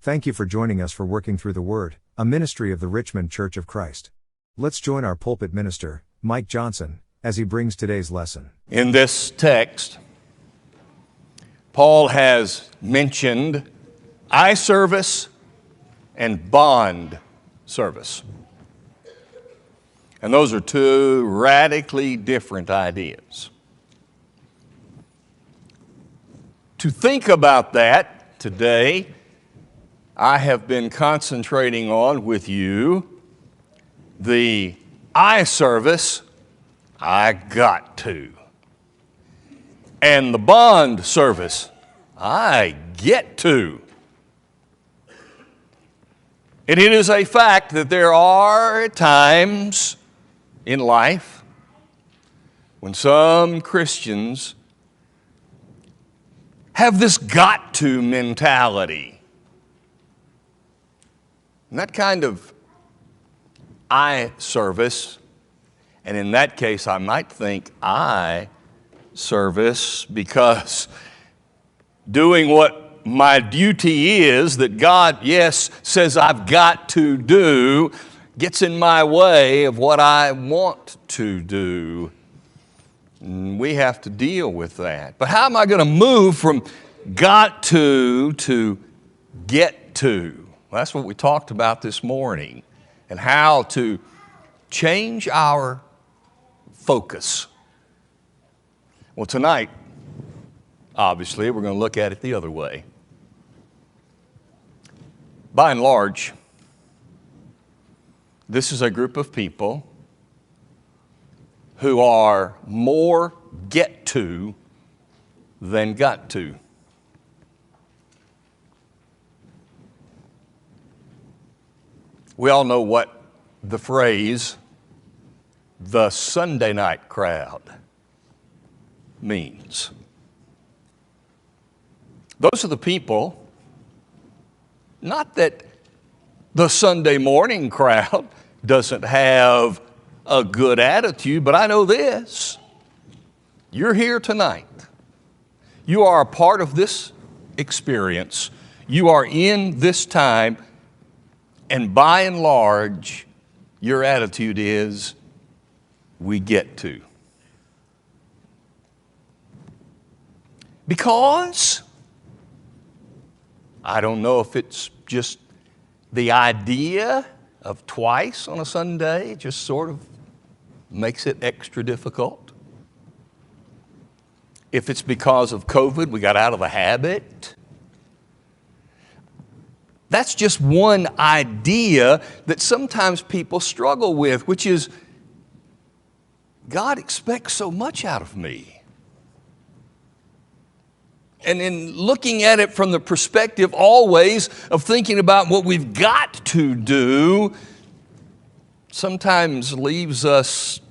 Thank you for joining us for Working Through the Word, a ministry of the Richmond Church of Christ. Let's join our pulpit minister, Mike Johnson, as he brings today's lesson. In this text, Paul has mentioned eye service and bond service. And those are two radically different ideas. To think about that today, I have been concentrating on with you the eye service, I got to. And the bond service, I get to. And it is a fact that there are times in life when some Christians have this got to mentality. And that kind of eye service, and in that case I might think eye service, because doing what my duty is that God, yes, says I've got to do, gets in my way of what I want to do. And we have to deal with that. But how am I going to move from got to get to? Well, that's what we talked about this morning, and how to change our focus. Well, tonight, obviously, we're going to look at it the other way. By and large, this is a group of people who are more get to than got to. We all know what the phrase, the Sunday night crowd, means. Those are the people, not that the Sunday morning crowd doesn't have a good attitude, but I know this. You're here tonight. You are a part of this experience. You are in this time. And by and large, your attitude is, we get to. Because, I don't know if it's just the idea of twice on a Sunday just sort of makes it extra difficult. If it's because of COVID, we got out of the habit. That's just one idea that sometimes people struggle with, which is, God expects so much out of me. And in looking at it from the perspective always of thinking about what we've got to do, sometimes leaves us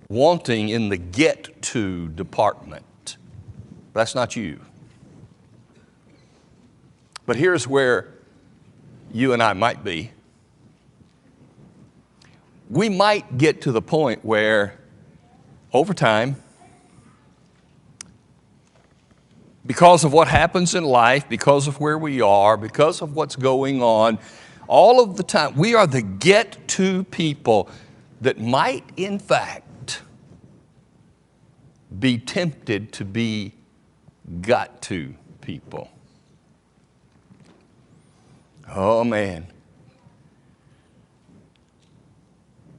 wanting in the get to department. That's not you. But here's where you and I might be. We might get to the point where, over time, because of what happens in life, because of where we are, because of what's going on, all of the time, we are the get-to people that might, in fact, be tempted to be got-to people. Oh, man.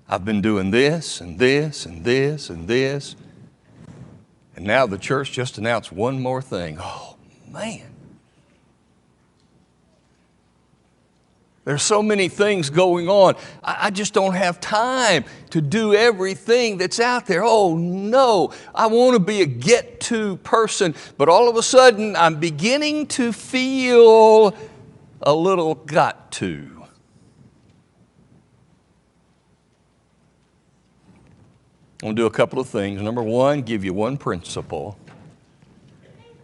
I've been doing this and this and this and this. And now the church just announced one more thing. Oh, man. There's so many things going on. I just don't have time to do everything that's out there. Oh, no. I want to be a get-to person. But all of a sudden, I'm beginning to feel a little got to. I'm going to do a couple of things. Number one, give you one principle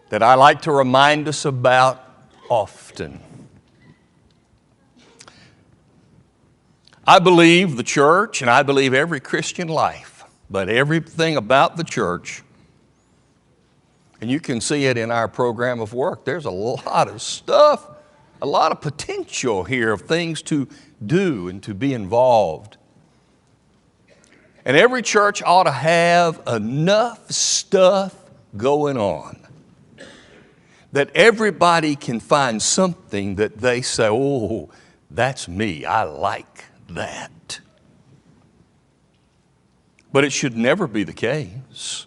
that I like to remind us about often. I believe the church, and I believe every Christian life, but everything about the church, and you can see it in our program of work, there's a lot of stuff a lot of potential here of things to do and to be involved. And every church ought to have enough stuff going on that everybody can find something that they say, oh, that's me, I like that. But it should never be the case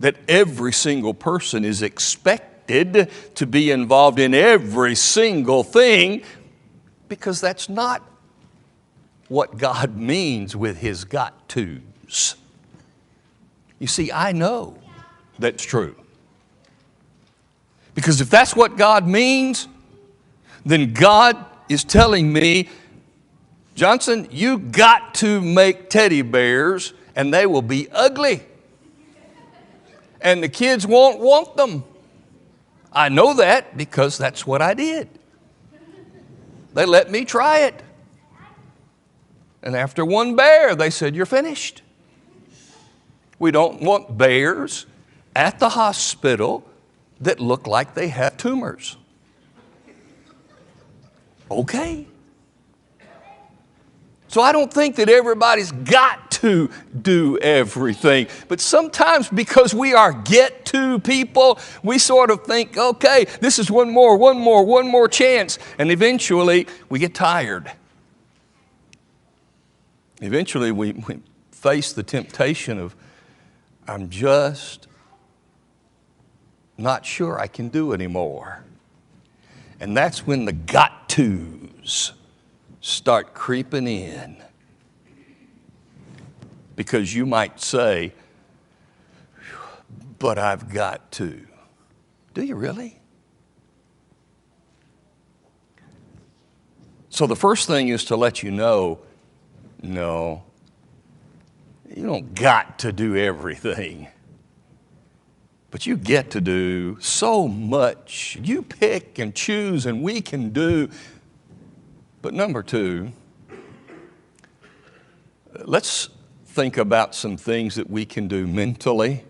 that every single person is expected to be involved in every single thing, because that's not what God means with His got tos. You see, I know that's true. Because if that's what God means, then God is telling me, Johnson, you got to make teddy bears and they will be ugly. And the kids won't want them. I know that because that's what I did. They let me try it. And after one bear, they said, you're finished. We don't want bears at the hospital that look like they have tumors. Okay. So I don't think that everybody's got to do everything. But sometimes because we are get-to people, we sort of think, okay, this is one more chance. And eventually we get tired. Eventually we face the temptation of, I'm just not sure I can do anymore. And that's when the got-tos start creeping in. Because you might say, but I've got to. Do you really? So the first thing is to let you know, no, you don't got to do everything. But you get to do so much. You pick and choose and we can do. But number two, let's think about some things that we can do mentally.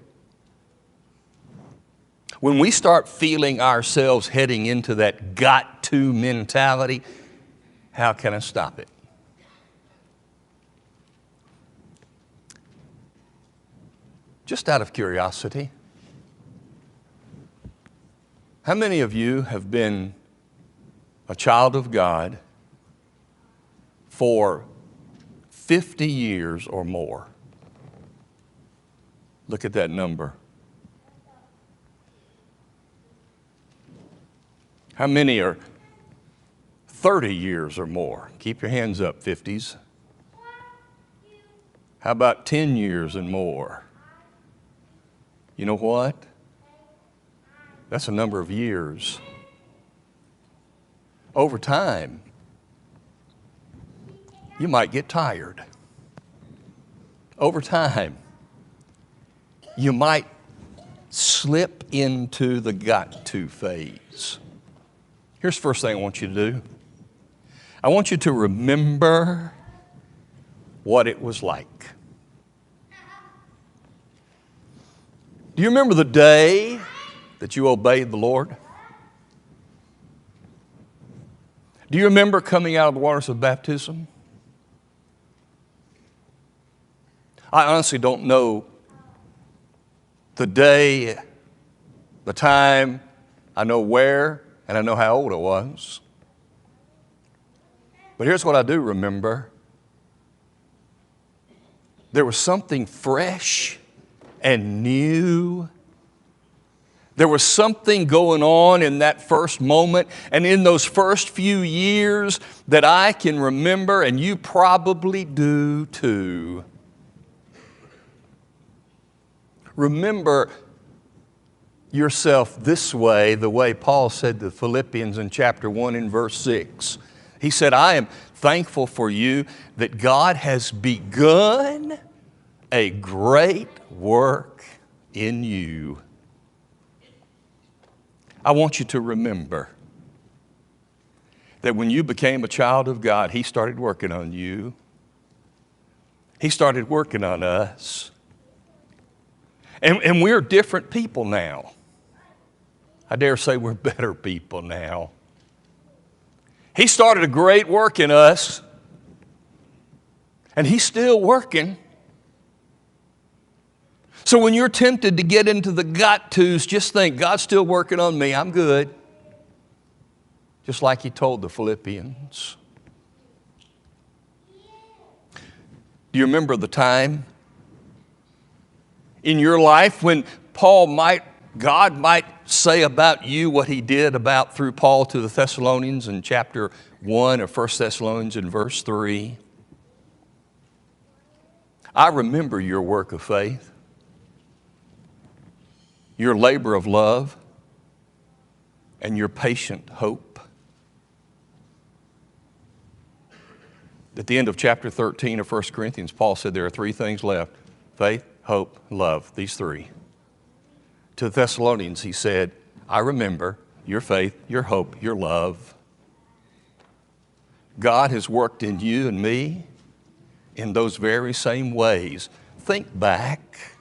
When we start feeling ourselves heading into that got-to mentality, how can I stop it? Just out of curiosity, how many of you have been a child of God for 50 years or more? Look at that number. How many are 30 years or more? Keep your hands up, 50s. How about 10 years and more? You know what? That's a number of years. Over time, you might get tired. Over time, you might slip into the got-to phase. Here's the first thing I want you to do. I want you to remember what it was like. Do you remember the day that you obeyed the Lord? Do you remember coming out of the waters of baptism? I honestly don't know the day, the time. I know where, and I know how old I was. But here's what I do remember. There was something fresh and new. There was something going on in that first moment and in those first few years that I can remember, and you probably do too. Remember yourself this way, the way Paul said to Philippians in chapter 1 and verse 6. He said, I am thankful for you that God has begun a great work in you. I want you to remember that when you became a child of God, He started working on you. He started working on us. And we're different people now. I dare say we're better people now. He started a great work in us, and He's still working. So when you're tempted to get into the got tos, just think, God's still working on me. I'm good. Just like He told the Philippians. Do you remember the time in your life when God might say about you what He did through Paul to the Thessalonians in chapter 1 of 1 Thessalonians in verse 3? I remember your work of faith, your labor of love, and your patient hope. At the end of chapter 13 of 1 Corinthians, Paul said there are three things left: faith, hope, love. These three. To the Thessalonians, he said, I remember your faith, your hope, your love. God has worked in you and me in those very same ways. Think back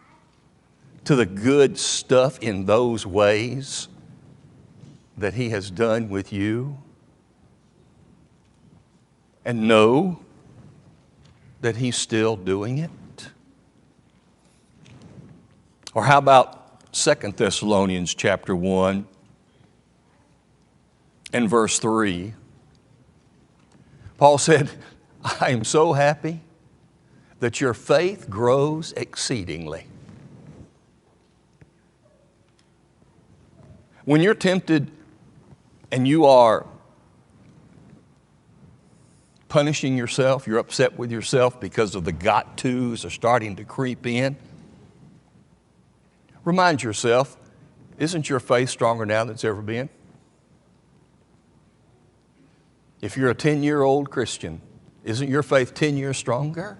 to the good stuff in those ways that He has done with you, and know that He's still doing it. Or how about 2 Thessalonians chapter 1 and verse 3? Paul said, I am so happy that your faith grows exceedingly. When you're tempted and you are punishing yourself, you're upset with yourself because of the got-tos are starting to creep in, remind yourself, isn't your faith stronger now than it's ever been? If you're a 10-year-old Christian, isn't your faith 10 years stronger?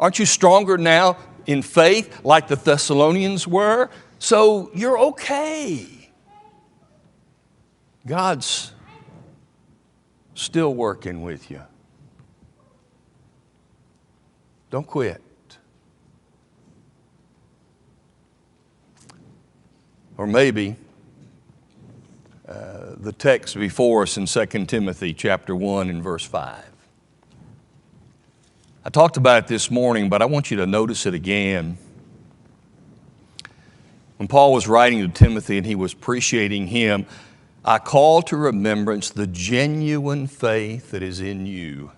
Aren't you stronger now in faith like the Thessalonians were? So you're okay. God's still working with you. Don't quit. Or maybe the text before us in 2 Timothy chapter 1 and verse 5. I talked about it this morning, but I want you to notice it again. When Paul was writing to Timothy and he was appreciating him, I call to remembrance the genuine faith that is in you.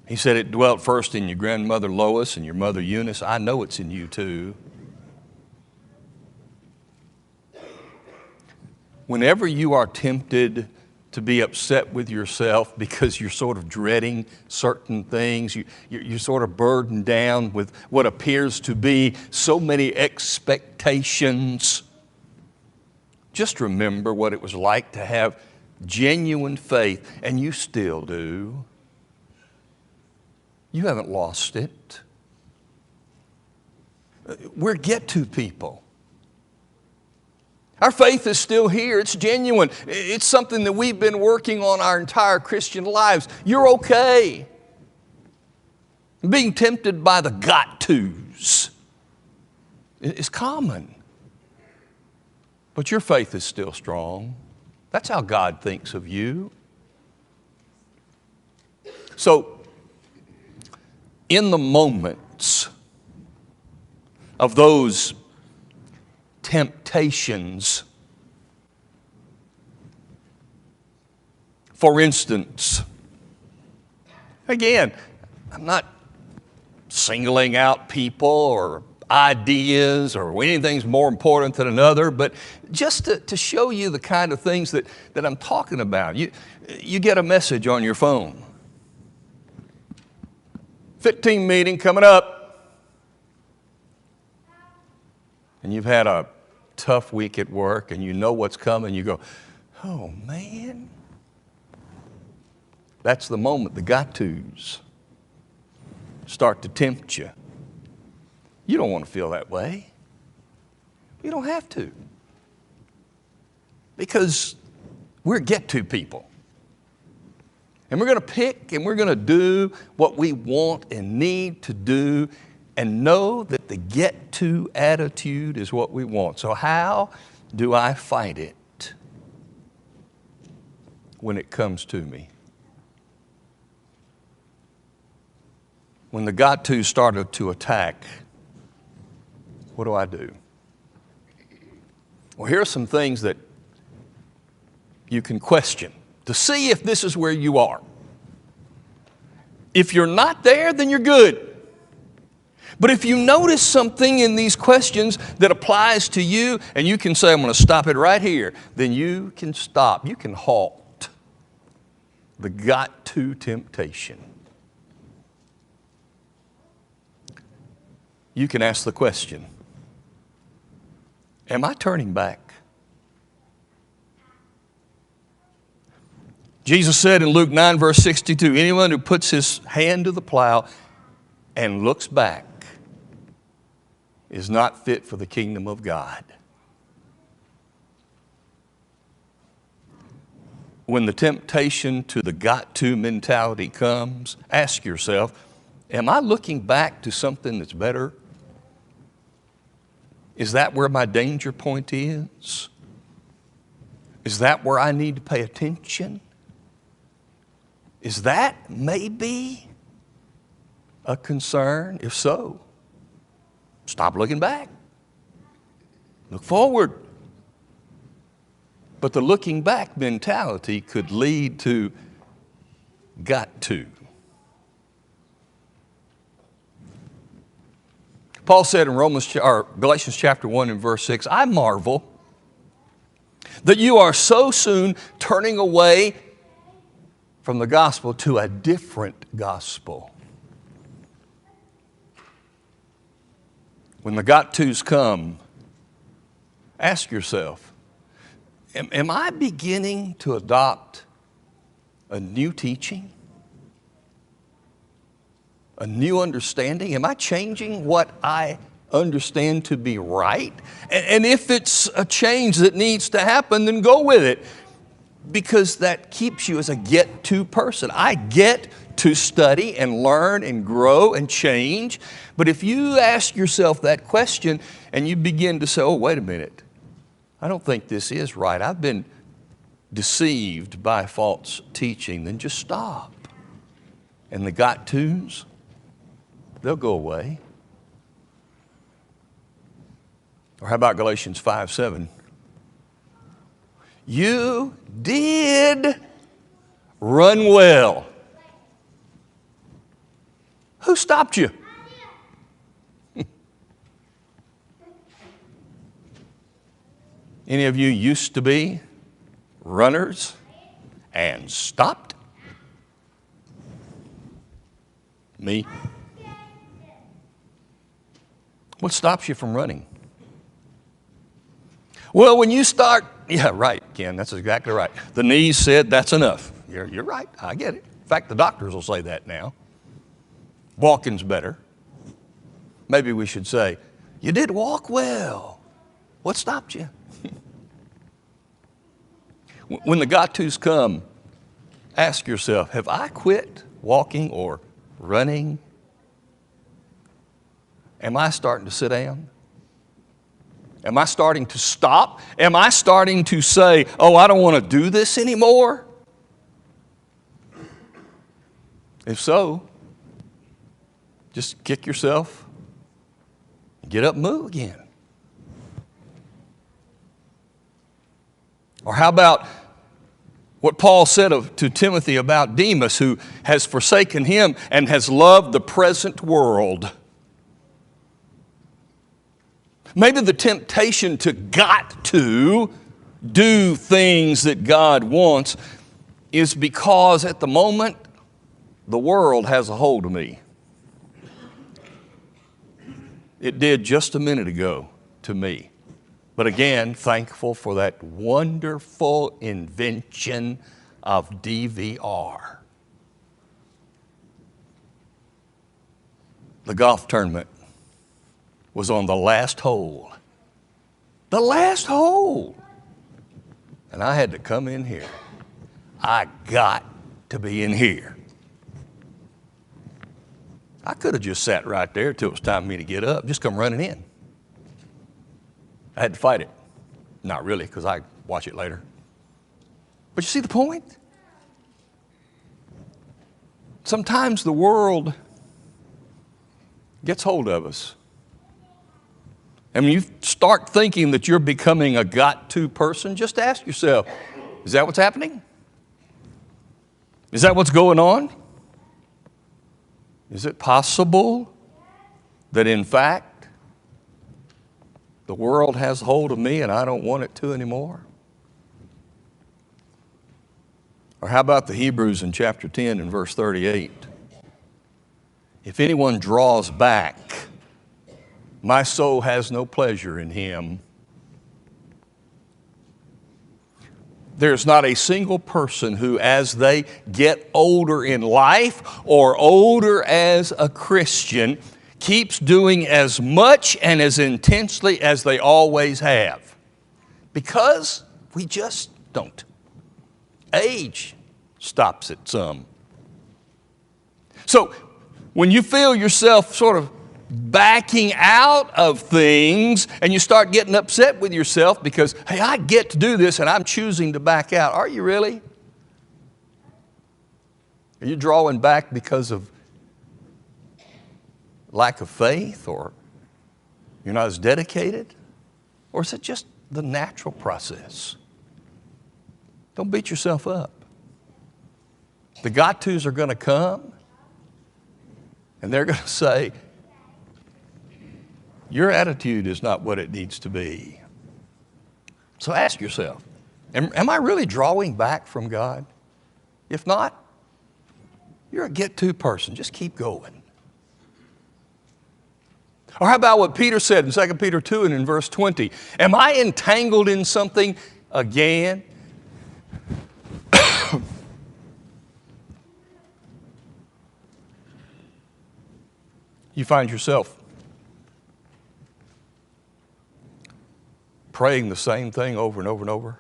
He said it dwelt first in your grandmother Lois and your mother Eunice. I know it's in you too. Whenever you are tempted to be upset with yourself because you're sort of dreading certain things, you're sort of burdened down with what appears to be so many expectations, just remember what it was like to have genuine faith, and you still do. You haven't lost it. We're get-to people. Our faith is still here. It's genuine. It's something that we've been working on our entire Christian lives. You're okay. Being tempted by the got-tos is common. But your faith is still strong. That's how God thinks of you. So, in the moments of those temptations, for instance, again, I'm not singling out people or ideas or anything's more important than another, but just to show you the kind of things that I'm talking about. You get a message on your phone. 15 meeting coming up. And you've had a tough week at work and you know what's coming. You go, oh man. That's the moment the got-tos start to tempt you. You don't want to feel that way. You don't have to. Because we're get-to people. And we're going to pick and we're going to do what we want and need to do and know that the get-to attitude is what we want. So how do I fight it? when it comes to me. When the got to started to attack, what do? Well, here are some things that you can question to see if this is where you are. If you're not there, then you're good. But if you notice something in these questions that applies to you, and you can say, I'm going to stop it right here, then you can stop. You can halt the got to temptation. You can ask the question, am I turning back? Jesus said in Luke 9, verse 62, anyone who puts his hand to the plow and looks back is not fit for the kingdom of God. When the temptation to the got-to mentality comes, ask yourself, am I looking back to something that's better? Is that where my danger point is? Is that where I need to pay attention? Is that maybe a concern? If so, stop looking back. Look forward. But the looking back mentality could lead to got to. Paul said in Galatians chapter 1 and verse 6, I marvel that you are so soon turning away from the gospel to a different gospel. When the got-tos come, ask yourself, am I beginning to adopt a new teaching? A new understanding? Am I changing what I understand to be right? And if it's a change that needs to happen, then go with it. Because that keeps you as a get-to person. I get to study and learn and grow and change. But if you ask yourself that question and you begin to say, oh, wait a minute, I don't think this is right. I've been deceived by false teaching, then just stop. And the got-tos, they'll go away. Or how about Galatians 5:7? You did run well. Who stopped you? Any of you used to be runners and stopped? Me? What stops you from running? Well, when you start, yeah, right, Ken, that's exactly right. The knees said that's enough. You're right, I get it. In fact, the doctors will say that now. Walking's better. Maybe we should say, you did walk well. What stopped you? When the got-tos come, ask yourself, have I quit walking or running? Am I starting to sit down? Am I starting to stop? Am I starting to say, oh, I don't want to do this anymore? If so, just kick yourself, get up and move again. Or how about what Paul said to Timothy about Demas, who has forsaken him and has loved the present world? Maybe the temptation to got to do things that God wants is because at the moment the world has a hold of me. It did just a minute ago to me. But again, thankful for that wonderful invention of DVR. The golf tournament was on the last hole. The last hole. And I had to come in here. I got to be in here. I could have just sat right there till it was time for me to get up, just come running in. I had to fight it. Not really, because I watch it later. But you see the point? Sometimes the world gets hold of us. And when you start thinking that you're becoming a got-to person, just ask yourself, is that what's happening? Is that what's going on? Is it possible that in fact the world has hold of me and I don't want it to anymore? Or how about the Hebrews in chapter 10 and verse 38? If anyone draws back, my soul has no pleasure in him. There's not a single person who, as they get older in life or older as a Christian, keeps doing as much and as intensely as they always have. Because we just don't. Age stops it some. So when you feel yourself sort of backing out of things and you start getting upset with yourself because, hey, I get to do this and I'm choosing to back out. Are you really? Are you drawing back because of lack of faith, or you're not as dedicated? Or is it just the natural process? Don't beat yourself up. The got-tos are going to come and they're going to say, your attitude is not what it needs to be. So ask yourself, am I really drawing back from God? If not, you're a get-to person. Just keep going. Or how about what Peter said in 2 Peter 2 and in verse 20? Am I entangled in something again? You find yourself praying the same thing over and over and over?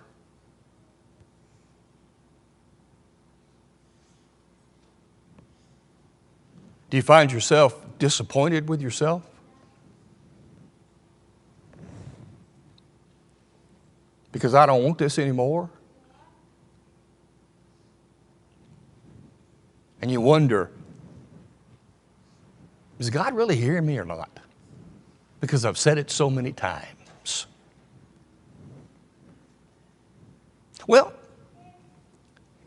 Do you find yourself disappointed with yourself? Because I don't want this anymore? And you wonder, is God really hearing me or not? Because I've said it so many times. Well,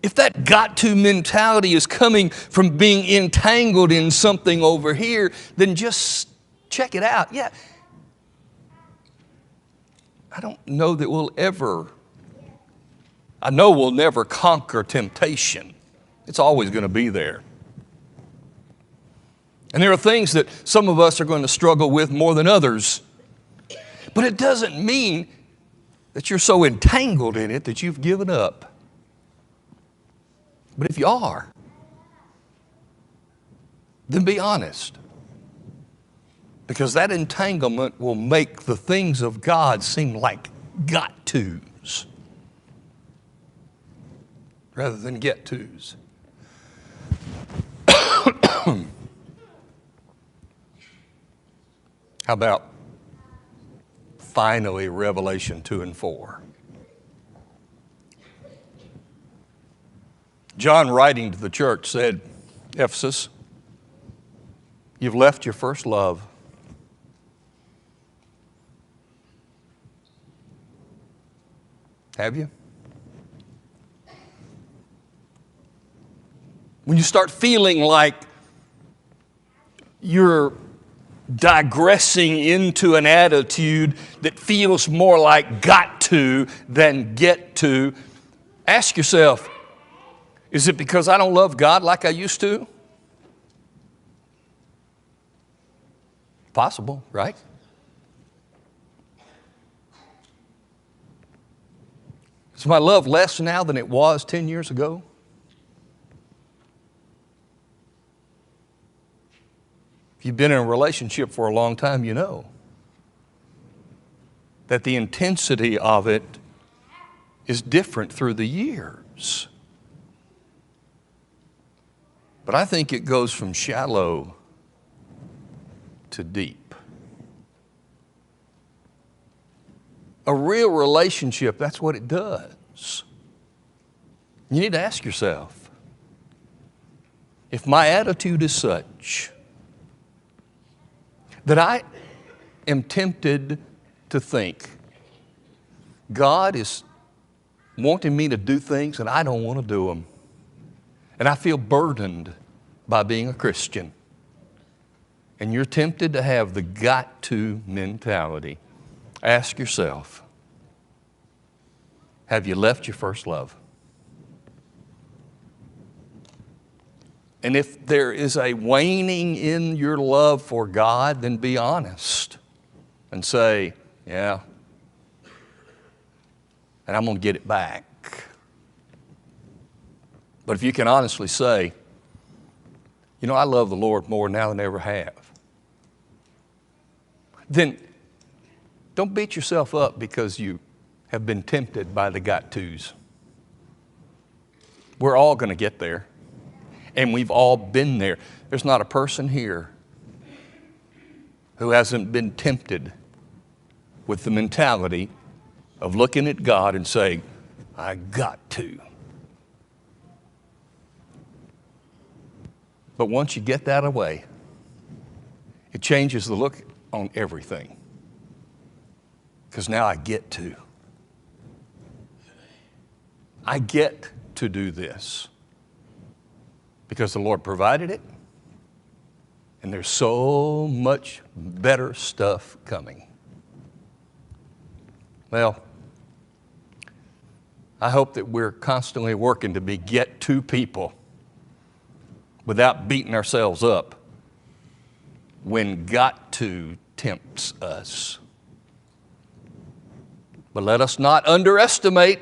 if that got-to mentality is coming from being entangled in something over here, then just check it out. Yeah, I don't know that I know we'll never conquer temptation. It's always going to be there. And there are things that some of us are going to struggle with more than others. But it doesn't mean that you're so entangled in it that you've given up. But if you are, then be honest. Because that entanglement will make the things of God seem like got-tos rather than get-tos. How about finally Revelation 2 and 4? John, writing to the church, said, Ephesus, you've left your first love. Have you? When you start feeling like you're digressing into an attitude that feels more like got to than get to, ask yourself, is it because I don't love God like I used to? Possible, right? Is my love less now than it was 10 years ago? If you've been in a relationship for a long time, you know that the intensity of it is different through the years. But I think it goes from shallow to deep. A real relationship, that's what it does. You need to ask yourself, if my attitude is such that I am tempted to think God is wanting me to do things and I don't want to do them, and I feel burdened by being a Christian, and you're tempted to have the got to mentality, ask yourself, have you left your first love? And if there is a waning in your love for God, then be honest and say, yeah, and I'm going to get it back. But if you can honestly say, you know, I love the Lord more now than I ever have, then don't beat yourself up because you have been tempted by the got-tos. We're all going to get there. And we've all been there. There's not a person here who hasn't been tempted with the mentality of looking at God and saying, I got to. But once you get that away, it changes the look on everything. Because now I get to. I get to do this. Because the Lord provided it, and there's so much better stuff coming. Well, I hope that we're constantly working to be get-to people without beating ourselves up when got-to tempts us. But let us not underestimate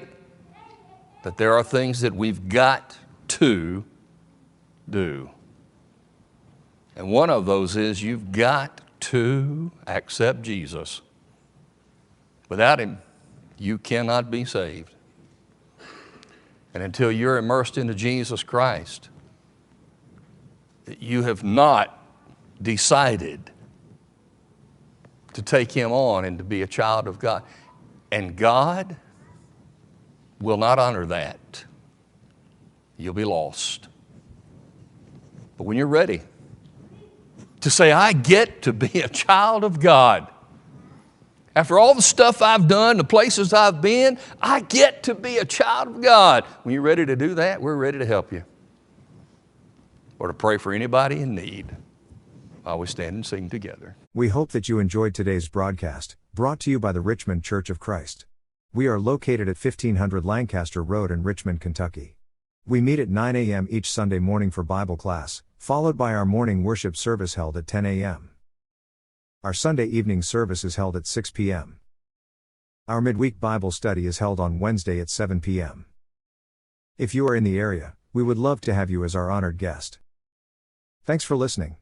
that there are things that we've got to do. And one of those is you've got to accept Jesus. Without Him, you cannot be saved. And until you're immersed into Jesus Christ, you have not decided to take Him on and to be a child of God. And God will not honor that. You'll be lost. But when you're ready to say, I get to be a child of God, after all the stuff I've done, the places I've been, I get to be a child of God. When you're ready to do that, we're ready to help you. Or to pray for anybody in need while we stand and sing together. We hope that you enjoyed today's broadcast, brought to you by the Richmond Church of Christ. We are located at 1500 Lancaster Road in Richmond, Kentucky. We meet at 9 a.m. each Sunday morning for Bible class, followed by our morning worship service held at 10 a.m. Our Sunday evening service is held at 6 p.m. Our midweek Bible study is held on Wednesday at 7 p.m. If you are in the area, we would love to have you as our honored guest. Thanks for listening.